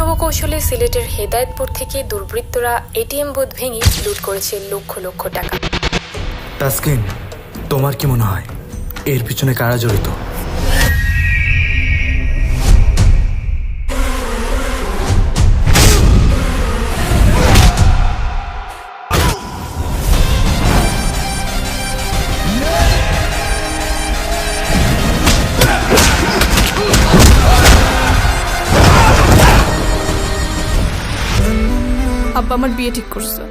অভিনব কৌশলে সিলেটের হেদায়েতপুর থেকে দুর্বৃত্তরা এটিএম বুথ ভেঙে লুট করেছে লক্ষ লক্ষ টাকা। তাসকিন, তোমার কি মনে হয় এর পিছনে কারা জড়িত? আব্বা আমার বিয়ে ঠিক করছে।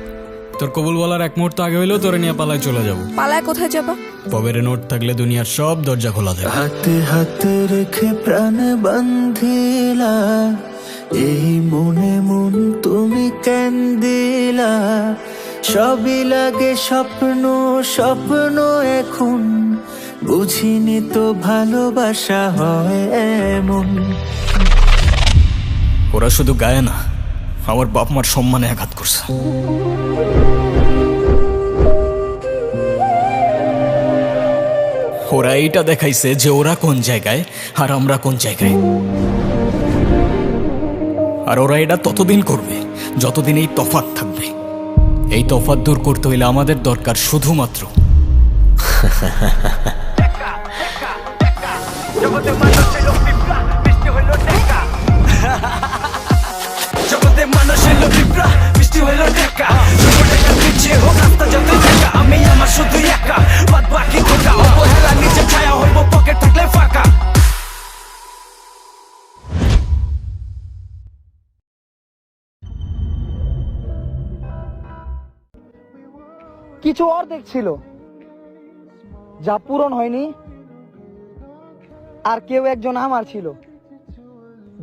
তোর কবুল বলার এক মুহূর্ত আগে হইলেও তোরে নিয়ে পালায় চলে যাবো। পালায় কোথায় যাবা? পকেটে নোট থাকলে দুনিয়ার সব দরজা খোলা দেবে। হাতে হাতে রেখে প্রাণ বান্ধিলা, এই মনে মন তুমি কেন দিলা? সবই লাগে স্বপ্ন স্বপ্ন এখন, বুঝিনি তো ভালোবাসা হয় এমন। ওরা শুধু গায়ে না, আমার বাপ মার সম্মানে আঘাত করছে। ওরা এইটা দেখাইছে যে ওরা কোন জায়গায় আর আমরা কোন জায়গায়। আর ওরা এটা ততদিন করবে যতদিন এই তফাৎ থাকবে। এই তফাৎ দূর করতে হইলে আমাদের দরকার শুধুমাত্র কিছু অর্ধেক ছিল যা পূরণ হয়নি, আর কেউ একজন আমার ছিল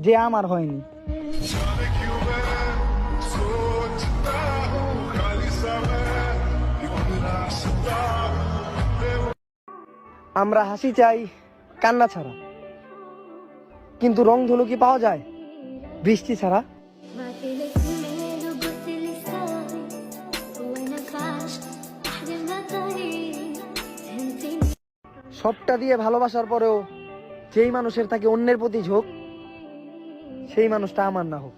যে আমার হয়নি। আমরা হাসি চাই কান্না ছাড়া, কিন্তু রং ধুলো কি পাওয়া যায় বৃষ্টি ছাড়া? সবটা দিয়ে ভালোবাসার পরেও যেই মানুষের থাকে অন্যের প্রতি ঝোঁক, সেই মানুষটা আমার না হোক।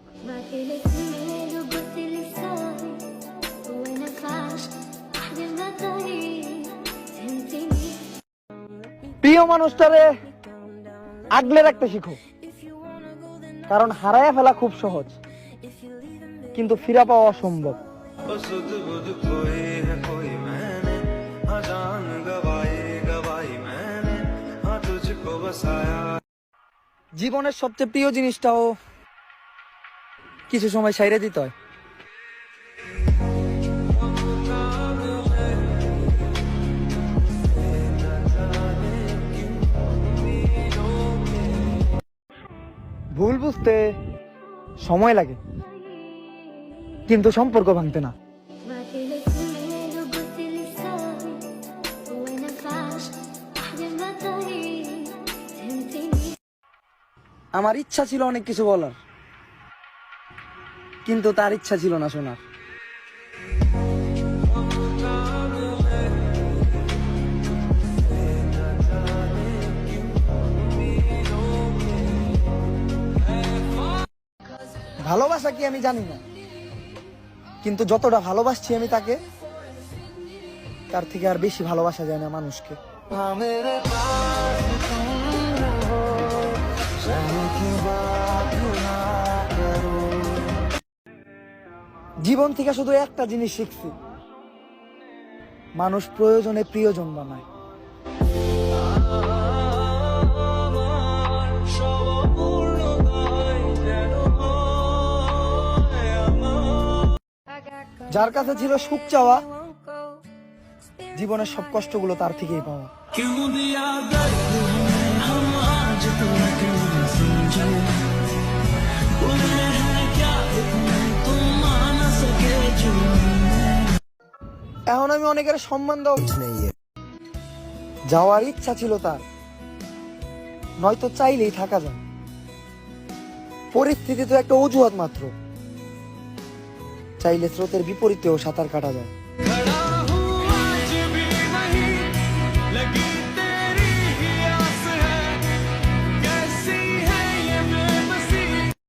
প্রিয় মানুষটারে আগলে রাখতে শিখো, কারণ হারায়া ফেলা খুব সহজ, কিন্তু ফিরা পাওয়া অসম্ভব। জীবনের সবচেয়ে প্রিয় জিনিসটাও কিছু সময় ছাইরে দিতে হয়। ভুল বুঝতে সময় লাগে, কিন্তু সম্পর্ক ভাঙতে না। আমার ইচ্ছা ছিল অনেক কিছু বলার, কিন্তু তার ইচ্ছা ছিল না শোনার। ভালোবাসা কি আমি জানি না, কিন্তু যতটা ভালোবাসছি আমি তাকে, তার থেকে আর বেশি ভালোবাসা যায় না মানুষকে। জীবন থেকে শুধু একটা জিনিস শিখছি, মানুষ প্রয়োজনে প্রিয়জন বানায়। যার কাছে ছিল সুখ চাওয়া, জীবনের সব কষ্টগুলো তার থেকেই পাওয়া। এখন আমি অনেকের সম্মান দেওয়া যাওয়ার ইচ্ছা ছিল তার, নয়তো চাইলেই থাকা যায়। পরিস্থিতি তো একটা অজুহাত মাত্র, চাইলে স্রোতের বিপরীতেও সাঁতার কাটা যায়।